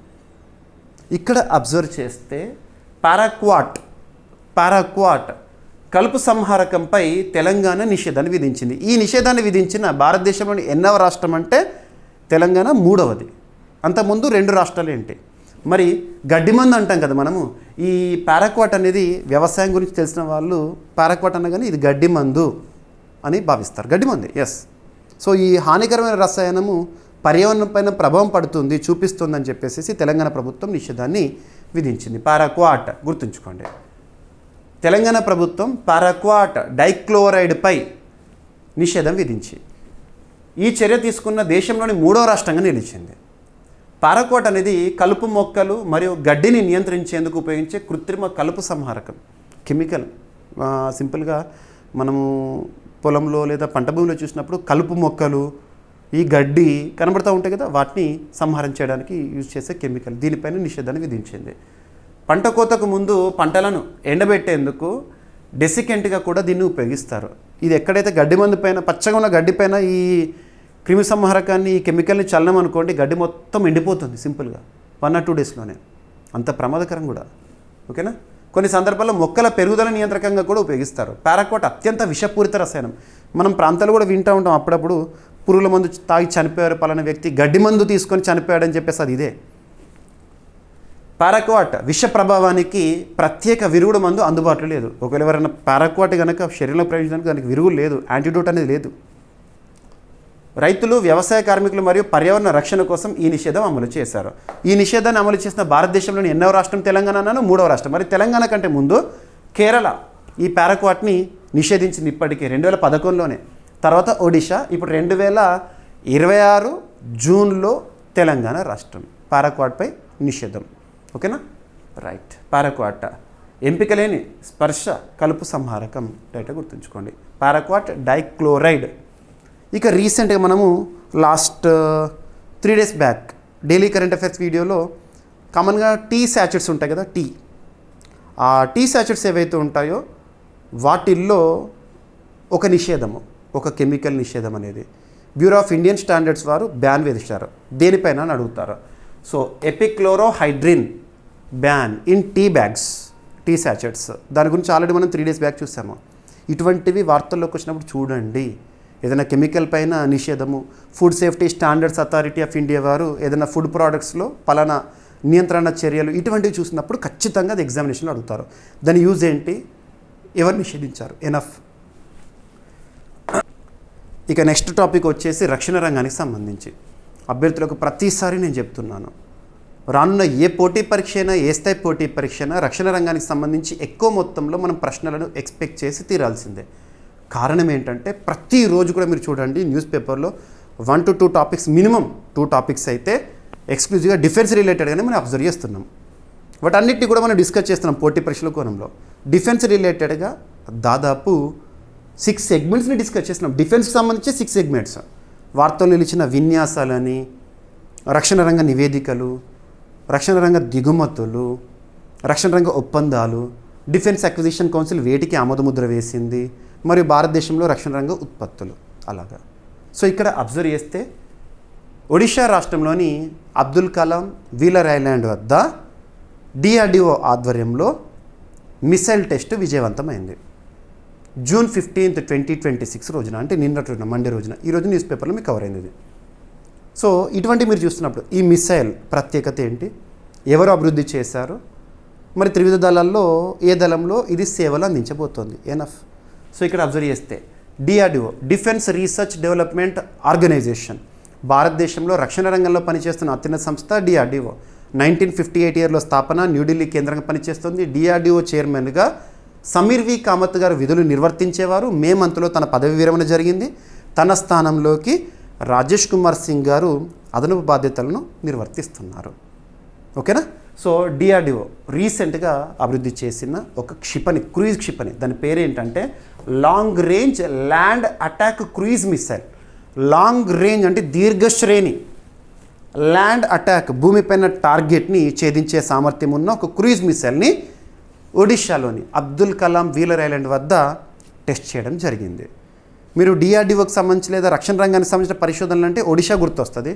ఇక్కడ అబ్జర్వ్ చేస్తే పారాక్వాట్ కలుపు సంహారకంపై తెలంగాణ నిషేధాన్ని విధించింది. ఈ నిషేధాన్ని విధించిన భారతదేశంలోని ఎన్నవ రాష్ట్రం అంటే తెలంగాణ 3వది. అంతకుముందు 2 రాష్ట్రాలు ఏంటి? మరి గడ్డిమందు అంటాం కదా మనము. ఈ పారాక్వాట్ అనేది వ్యవసాయం గురించి తెలిసిన వాళ్ళు పారాక్వాట్ అనగానే ఇది గడ్డిమందు అని భావిస్తారు. గడ్డిమంది, ఎస్. సో ఈ హానికరమైన రసాయనము పర్యావరణం పైన ప్రభావం పడుతుంది, చూపిస్తుందని చెప్పేసి తెలంగాణ ప్రభుత్వం నిషేధాన్ని విధించింది. పారాక్వాట్ గుర్తుంచుకోండి. తెలంగాణ ప్రభుత్వం పారాక్వాట్ డైక్లోరైడ్పై నిషేధం విధించి ఈ చర్య తీసుకున్న దేశంలోని 3వ రాష్ట్రంగా నిలిచింది. పారాక్వాట్ అనేది కలుపు మొక్కలు మరియు గడ్డిని నియంత్రించేందుకు ఉపయోగించే కృత్రిమ కలుపు సంహారకం, కెమికల్. సింపుల్గా మనము పొలంలో లేదా పంట భూమిలో చూసినప్పుడు కలుపు మొక్కలు, ఈ గడ్డి కనబడుతూ ఉంటాయి కదా, వాటిని సంహారం చేయడానికి యూజ్ చేసే కెమికల్. దీనిపైన నిషేధాన్ని విధించింది. పంట కోతకు ముందు పంటలను ఎండబెట్టేందుకు డెసికెంట్గా కూడా దీన్ని ఉపయోగిస్తారు. ఇది ఎక్కడైతే గడ్డి మందు పైన, పచ్చగా ఉన్న గడ్డి పైన ఈ క్రిమి సంహారకాన్ని, ఈ కెమికల్ని చల్లనం అనుకోండి, గడ్డి మొత్తం ఎండిపోతుంది సింపుల్గా 1 or 2 daysలోనే. అంత ప్రమాదకరం కూడా. ఓకేనా? కొన్ని సందర్భాల్లో మొక్కల పెరుగుదల నియంత్రకంగా కూడా ఉపయోగిస్తారు. పారాక్వాట్ అత్యంత విషపూరిత రసాయనం. మనం ప్రాంతాలు కూడా వింటూ ఉంటాం అప్పుడప్పుడు, పురుగుల మందు తాగి చనిపోయారు పలానా వ్యక్తి, గడ్డి మందు తీసుకొని చనిపోయాడని చెప్పేసి అది ఇదే. పారాక్వాట్ విష ప్రభావానికి ప్రత్యేక విరుగుడు మందు అందుబాటులో లేదు. ఒకవేళ ఎవరైనా పారాక్వాట్ కనుక శరీరంలో ప్రవేశించడానికి దానికి విరుగుడు లేదు, యాంటీడోట్ అనేది లేదు. రైతులు, వ్యవసాయ కార్మికులు మరియు పర్యావరణ రక్షణ కోసం ఈ నిషేధం అమలు చేశారు. ఈ నిషేధాన్ని అమలు చేసిన భారతదేశంలోని ఎన్నవ రాష్ట్రం తెలంగాణ అన్నాను? 3వ రాష్ట్రం. మరి తెలంగాణ కంటే ముందు కేరళ ఈ పారాక్వాట్ని నిషేధించింది ఇప్పటికే 2011లోనే. తర్వాత ఒడిషా, ఇప్పుడు 2026 జూన్లో తెలంగాణ రాష్ట్రం. పారాక్వాట్పై నిషేధం. ఓకేనా? రైట్. పారాక్వాట్ ఎంపిక లేని స్పర్శ కలుపు సంహారకం. డైరెక్ట్గా గుర్తుంచుకోండి. Paraquat dichloride. ఇక రీసెంట్గా మనము last 3 days back daily current affairs వీడియోలో కామన్గా టీ శాచెట్స్ ఉంటాయి కదా, ఆ టీ శాచెట్స్ ఏవైతే ఉంటాయో వాటిల్లో ఒక నిషేధము, ఒక కెమికల్ నిషేధం అనేది బ్యూరో ఆఫ్ ఇండియన్ స్టాండర్డ్స్ వారు బ్యాన్ విధించారు. దేనిపైన అని అడుగుతారు. So epichlorohydrin ban in tea bags, tea sachets. దాని గురించి ఆల్రెడీ మనం 3 days బ్యాక్ చూసాము. ఇటువంటివి వార్తల్లోకి వచ్చినప్పుడు చూడండి. ఏదైనా కెమికల్ పైన నిషేధము, Food Safety Standards Authority of India వారు ఏదైనా ఫుడ్ ప్రోడక్ట్స్లో పలానా నియంత్రణ చర్యలు ఇటువంటివి చూసినప్పుడు ఖచ్చితంగా అది ఎగ్జామినేషన్లో అడుగుతారు. దాని యూజ్ ఏంటి, ఎవరు నిషేధించారు, ఎనఫ్. ఇక నెక్స్ట్ టాపిక్ వచ్చేసి రక్షణ రంగానికి సంబంధించి అభ్యర్థులకు ప్రతిసారి నేను చెప్తున్నాను, రానున్న ఏ పోటీ పరీక్ష అయినా, ఏ స్థాయి పోటీ పరీక్ష అయినా రక్షణ రంగానికి సంబంధించి ఎక్కువ మొత్తంలో మనం ప్రశ్నలను ఎక్స్పెక్ట్ చేసి తీరాల్సిందే. కారణం ఏంటంటే ప్రతిరోజు కూడా మీరు చూడండి న్యూస్ పేపర్లో 1 to 2 టాపిక్స్, మినిమం 2 టాపిక్స్ అయితే ఎక్స్క్లూజివ్గా డిఫెన్స్ రిలేటెడ్గానే మనం అబ్జర్వ్ చేస్తున్నాం. వాటన్నిటిని కూడా మనం డిస్కస్ చేస్తున్నాం పోటీ పరీక్షల కోణంలో. డిఫెన్స్ రిలేటెడ్గా దాదాపు 6 సెగ్మెంట్స్ని డిస్కస్ చేస్తున్నాం. డిఫెన్స్కి సంబంధించి 6 సెగ్మెంట్స్. వార్తలు నిలిచిన విన్యాసాలని, రక్షణ రంగ నివేదికలు, రక్షణ రంగ దిగుమతులు, రక్షణ రంగ ఒప్పందాలు, డిఫెన్స్ అక్విజిషన్ కౌన్సిల్ వేటికి ఆమోదముద్ర వేసింది, మరియు భారతదేశంలో రక్షణ రంగ ఉత్పత్తులు. అలాగా. సో ఇక్కడ అబ్జర్వ్ చేస్తే ఒడిషా రాష్ట్రంలోని అబ్దుల్ కలాం వీలర్ ఐలాండ్ వద్ద డిఆర్డిఓ ఆధ్వర్యంలో మిసైల్ టెస్ట్ విజయవంతమైంది. June 15th, 2026 రోజున, అంటే నిన్నటి రోజున, మండే రోజున. ఈరోజు న్యూస్ పేపర్లో మీకు కవర్ అయింది ఇది. సో ఇటువంటి మీరు చూస్తున్నప్పుడు ఈ మిసైల్ ప్రత్యేకత ఏంటి, ఎవరు అభివృద్ధి చేశారు, మరి త్రివిధ దళాల్లో ఏ దళంలో ఇది సేవలు అందించబోతోంది, ఎనఫ్. సో ఇక్కడ అబ్జర్వ్ చేస్తే DRDO, defence research development organisation, భారతదేశంలో రక్షణ రంగంలో పనిచేస్తున్న అత్యున్నత సంస్థ డిఆర్డిఓ. 1958 ఇయర్లో స్థాపన, న్యూఢిల్లీ కేంద్రంగా పనిచేస్తుంది. డిఆర్డిఓ చైర్మన్గా సమీర్ వి కామత్ గారు విధులు నిర్వర్తించేవారు. మే మంత్లో తన పదవి విరమణ జరిగింది. తన స్థానంలోకి రాజేష్ కుమార్ సింగ్ గారు అదనపు బాధ్యతలను నిర్వర్తిస్తున్నారు. ఓకేనా. సో డిఆర్డిఓ రీసెంట్గా అభివృద్ధి చేసిన ఒక క్షిపణి, క్రూయిజ్ క్షిపణి, దాని పేరు ఏంటంటే long range land attack cruise missile. Long range అంటే దీర్ఘశ్రేణి, ల్యాండ్ అటాక్ భూమిపైన టార్గెట్ని ఛేదించే సామర్థ్యం ఉన్న ఒక క్రూయిజ్ మిసైల్ని ఒడిషాలోని అబ్దుల్ కలాం వీలర్ ఐలాండ్ వద్ద టెస్ట్ చేయడం జరిగింది. మీరు డిఆర్డిఓకి సంబంధించి లేదా రక్షణ రంగానికి సంబంధించిన పరిశోధనలు అంటే ఒడిషా గుర్తొస్తుంది.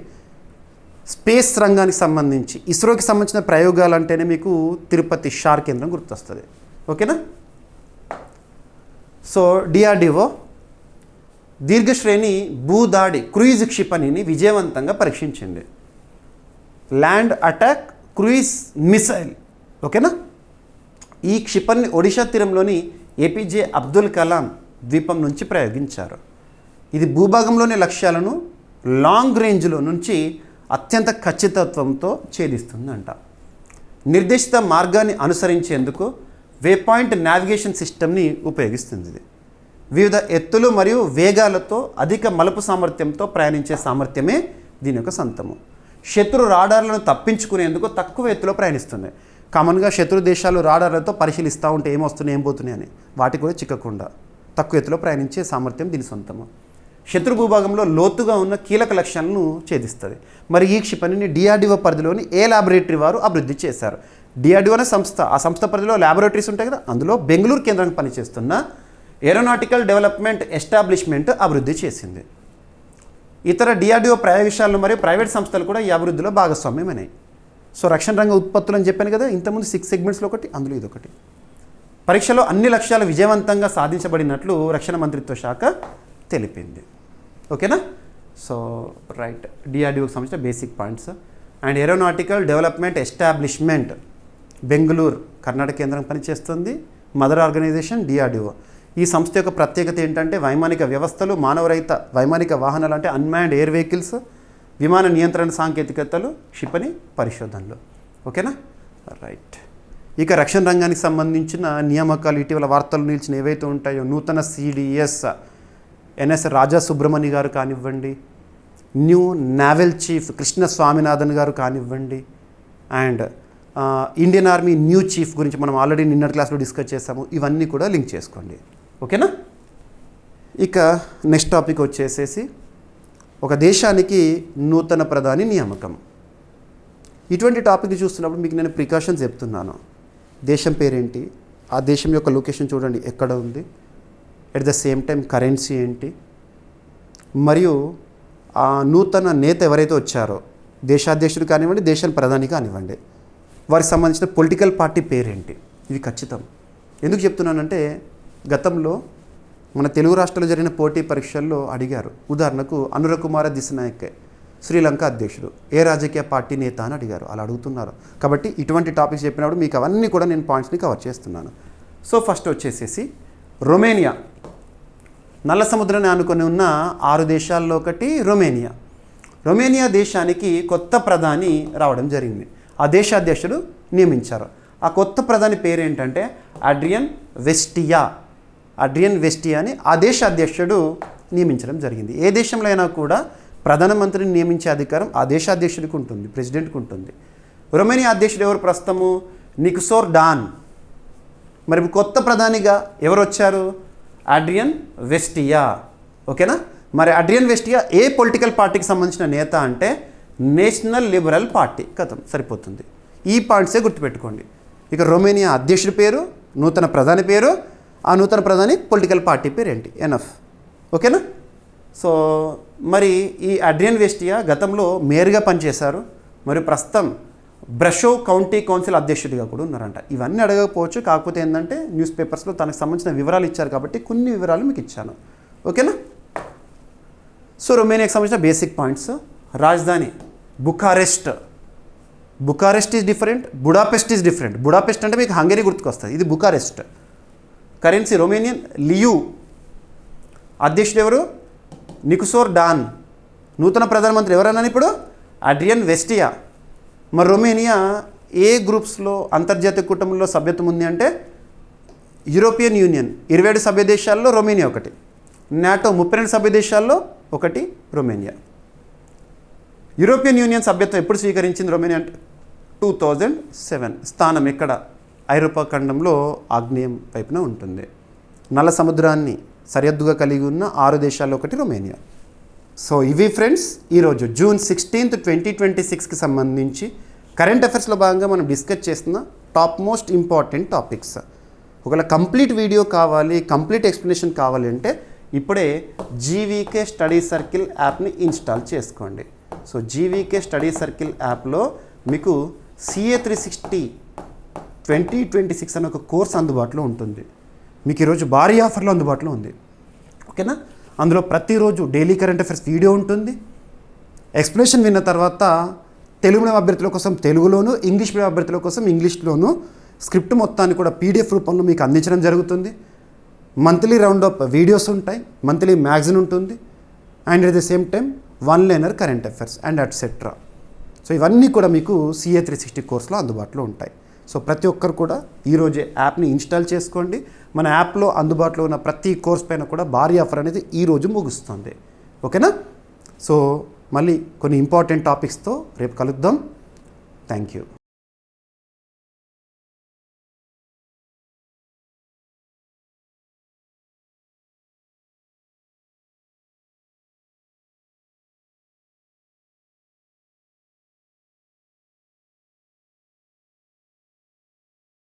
స్పేస్ రంగానికి సంబంధించి ఇస్రోకి సంబంధించిన ప్రయోగాలు అంటేనే మీకు తిరుపతి షార్ కేంద్రం గుర్తొస్తుంది. ఓకేనా. సో డిఆర్డిఓ దీర్ఘశ్రేణి భూదాడి క్రూయిజ్ క్షిపణిని విజయవంతంగా పరీక్షించింది. Land attack cruise missile. ఓకేనా. ఈ క్షిపణిని ఒడిషా తీరంలోని ఏపీజే అబ్దుల్ కలాం ద్వీపం నుంచి ప్రయోగించారు. ఇది భూభాగంలోని లక్ష్యాలను లాంగ్ రేంజ్లో నుంచి అత్యంత ఖచ్చితత్వంతో ఛేదిస్తుందంట. నిర్దేశిత మార్గాన్ని అనుసరించేందుకు వేపాయింట్ నావిగేషన్ సిస్టమ్ని ఉపయోగిస్తుంది. ఇది వివిధ ఎత్తులు మరియు వేగాలతో అధిక మలుపు సామర్థ్యంతో ప్రయాణించే సామర్థ్యమే దీని యొక్క సొంతము. శత్రు రాడార్లను తప్పించుకునేందుకు తక్కువ ఎత్తులో ప్రయాణిస్తుంది. కామన్గా శత్రు దేశాలు రాడార్లతో పరిశీలిస్తూ ఉంటే ఏమొస్తున్నాయి, ఏం పోతున్నాయి అని, వాటి కూడా చిక్కకుండా తక్కువ ఎత్తులో ప్రయాణించే సామర్థ్యం దీని సొంతము. శత్రు భూభాగంలో లోతుగా ఉన్న కీలక లక్ష్యాలను ఛేదిస్తుంది. మరి ఈ క్షిపణిని డిఆర్డిఓ పరిధిలోని ఏ ల్యాబొరేటరీ వారు అభివృద్ధి చేశారు. డిఆర్డిఓ అనే సంస్థ, ఆ సంస్థ పరిధిలో ల్యాబొరేటరీస్ ఉంటాయి కదా, అందులో బెంగళూరు కేంద్రానికి పనిచేస్తున్న ఏరోనాటికల్ డెవలప్మెంట్ ఎస్టాబ్లిష్మెంట్ అభివృద్ధి చేసింది. ఇతర డిఆర్డిఓ ప్రయోగశాలలు మరియు ప్రైవేట్ సంస్థలు కూడా ఈ అభివృద్ధిలో భాగస్వామ్యమైనాయి. సో రక్షణ రంగ ఉత్పత్తులు అని చెప్పాను కదా, ఇంతకుముందు 6 సెగ్మెంట్స్లో ఒకటి, అందులో ఇదొకటి. పరీక్షలో అన్ని లక్ష్యాలు విజయవంతంగా సాధించబడినట్లు రక్షణ మంత్రిత్వ శాఖ తెలిపింది. ఓకేనా. సో రైట్, డిఆర్డిఓకి సంబంధించిన basic points. And aeronautical development establishment Bengaluru Karnataka కేంద్రం పనిచేస్తుంది. Mother organisation DRDO. ఈ సంస్థ యొక్క ప్రత్యేకత ఏంటంటే వైమానిక వ్యవస్థలు, మానవరహిత వైమానిక వాహనాలు అంటే అన్మాన్డ్ ఎయిర్ వెహికల్స్, విమాన నియంత్రణ సాంకేతికతలు, క్షిపణి పరిశోధనలు. ఓకేనా. రైట్. ఇక రక్షణ రంగానికి సంబంధించిన నియామకాలు ఇటీవల వార్తలు నిలిచిన ఏవైతే ఉంటాయో, నూతన సిడిఎస్ ఎన్ఎస్ రాజా సుబ్రమణి గారు కానివ్వండి, new naval chief Krishna Swaminathan గారు కానివ్వండి, and Indian army new chief గురించి మనం ఆల్రెడీ నిన్నటి క్లాస్లో డిస్కస్ చేసాము. ఇవన్నీ కూడా లింక్ చేసుకోండి. ఓకేనా. ఇక నెక్స్ట్ టాపిక్ వచ్చేసేసి ఒక దేశానికి నూతన ప్రధాని నియామకం. ఇటువంటి టాపిక్ చూస్తున్నప్పుడు మీకు నేను ప్రికాషన్స్ చెప్తున్నాను. దేశం పేరేంటి, ఆ దేశం యొక్క లొకేషన్ చూడండి ఎక్కడ ఉంది, at the same time currency ఏంటి, మరియు ఆ నూతన నేత ఎవరైతే వచ్చారో దేశాధ్యక్షుడు కానివ్వండి, దేశం ప్రధాని కానివ్వండి, వారికి సంబంధించిన పొలిటికల్ పార్టీ పేరేంటి, ఇవి ఖచ్చితం. ఎందుకు చెప్తున్నానంటే గతంలో మన తెలుగు రాష్ట్రాల్లో జరిగిన పోటీ పరీక్షల్లో అడిగారు. ఉదాహరణకు అనుర కుమార దిశనాయక్ శ్రీలంక అధ్యక్షుడు, ఏ రాజకీయ పార్టీ నేత అని అడిగారు, అలా అడుగుతున్నారు. కాబట్టి ఇటువంటి టాపిక్స్ చెప్పినప్పుడు మీకు అవన్నీ కూడా నేను పాయింట్స్ని కవర్ చేస్తున్నాను. సో ఫస్ట్ వచ్చేసేసి రొమేనియా, నల్ల సముద్రాన్ని ఆనుకొని ఉన్న 6 దేశాల్లో ఒకటి రొమేనియా. రొమేనియా దేశానికి కొత్త ప్రధాని రావడం జరిగింది. ఆ దేశ అధ్యక్షుడు నియమించారు. ఆ కొత్త ప్రధాని పేరు ఏంటంటే అడ్రియన్ వెస్టియా. అడ్రియన్ వెస్టియా అని ఆ దేశ అధ్యక్షుడు నియమించడం జరిగింది. ఏ దేశంలో అయినా కూడా ప్రధానమంత్రిని నియమించే అధికారం ఆ దేశ అధ్యక్షుడికి ఉంటుంది, ప్రెసిడెంట్కి ఉంటుంది. రొమేనియా అధ్యక్షుడు ఎవరు ప్రస్తుతము? నికోసర్ డాన్. మరి కొత్త ప్రధానిగా ఎవరు వచ్చారు? అడ్రియన్ వెస్టియా. ఓకేనా? మరి అడ్రియన్ వెస్టియా ఏ పొలిటికల్ పార్టీకి సంబంధించిన నేత అంటే నేషనల్ లిబరల్ పార్టీ. కథం సరిపోతుంది. ఈ పాయింట్సే గుర్తుపెట్టుకోండి. ఇక రొమేనియా అధ్యక్షుడి పేరు, నూతన ప్రధాని పేరు, ఆ నూతన ప్రధాని పొలిటికల్ పార్టీ పేరు ఏంటి, ఎనఫ్. ఓకేనా? సో మరి ఈ అడ్రియన్ వెస్టియా గతంలో మేయర్గా పనిచేశారు, మరియు ప్రస్తుతం బ్రషో కౌంటీ కౌన్సిల్ అధ్యక్షుడిగా కూడా ఉన్నారంట. ఇవన్నీ అడగకపోవచ్చు, కాకపోతే ఏంటంటే న్యూస్ పేపర్స్లో తనకు సంబంధించిన వివరాలు ఇచ్చారు కాబట్టి కొన్ని వివరాలు మీకు ఇచ్చాను. ఓకేనా? సో రొమేనియాకి సంబంధించిన బేసిక్ పాయింట్స్. రాజధాని Bucharest. Bucharest is different, Budapest is different. Budapest అంటే మీకు హంగరీ గుర్తుకొస్తుంది, ఇది బుకారెస్ట్. Currency Romanian Liu. అధ్యక్షుడు ఎవరు? నికోసర్ డాన్. నూతన ప్రధానమంత్రి ఎవరన్నాను ఇప్పుడు? అడ్రియన్ వెస్టియా. మరి రొమేనియా ఏ గ్రూప్స్లో అంతర్జాతీయ కుటుంబంలో సభ్యత్వం ఉంది అంటే యూరోపియన్ యూనియన్ 27 సభ్య దేశాల్లో రొమేనియా ఒకటి, నాటో 32 సభ్య దేశాల్లో ఒకటి రొమేనియా. యూరోపియన్ యూనియన్ సభ్యత్వం ఎప్పుడు స్వీకరించింది రొమేనియా అంటే 2007. స్థానం ఎక్కడ? ఐరోపా ఖండంలో ఆగ్నేయం వైపున ఉంటుంది. నల్ల సముద్రాన్ని సరిహద్దుగా కలిగి ఉన్న 6 దేశాల్లో ఒకటి రొమేనియా. సో ఇవి ఫ్రెండ్స్ ఈరోజు జూన్ 16, 2026కి సంబంధించి కరెంట్ అఫైర్స్లో భాగంగా మనం డిస్కస్ చేస్తున్న టాప్ మోస్ట్ ఇంపార్టెంట్ టాపిక్స్. ఒకవేళ కంప్లీట్ వీడియో కావాలి, కంప్లీట్ ఎక్స్ప్లెనేషన్ కావాలి అంటే ఇప్పుడే జీవీకే స్టడీ సర్కిల్ యాప్ని ఇన్స్టాల్ చేసుకోండి. సో జీవీకే స్టడీ సర్కిల్ యాప్లో మీకు CA 360 2026 అనే ఒక కోర్స్ అందుబాటులో ఉంటుంది. మీకు ఈరోజు భారీ ఆఫర్లో అందుబాటులో ఉంది. ఓకేనా? అందులో ప్రతిరోజు డైలీ కరెంట్ అఫైర్స్ వీడియో ఉంటుంది. ఎక్స్ప్లెనేషన్ విన్న తర్వాత తెలుగు మీడియం అభ్యర్థుల కోసం తెలుగులోను, ఇంగ్లీష్ మీడియం అభ్యర్థుల కోసం ఇంగ్లీష్లోను స్క్రిప్ట్ మొత్తాన్ని కూడా PDF రూపంలో మీకు అందించడం జరుగుతుంది. మంత్లీ రౌండ్ అప్ వీడియోస్ ఉంటాయి, మంత్లీ మ్యాగజైన్ ఉంటుంది, and at the same time 1 liner current affairs and etcetera. So ఇవన్నీ కూడా మీకు CA 360 కోర్సులో అందుబాటులో ఉంటాయి. సో ప్రతి ఒక్కరు కూడా ఈరోజే యాప్ని ఇన్స్టాల్ చేసుకోండి. మన యాప్లో అందుబాటులో ఉన్న ప్రతి కోర్స్ పైన కూడా భారీ ఆఫర్ అనేది ఈరోజు ముగుస్తుంది. ఓకేనా? సో మళ్ళీ కొన్ని ఇంపార్టెంట్ టాపిక్స్తో రేపు కలుద్దాం. Thank you.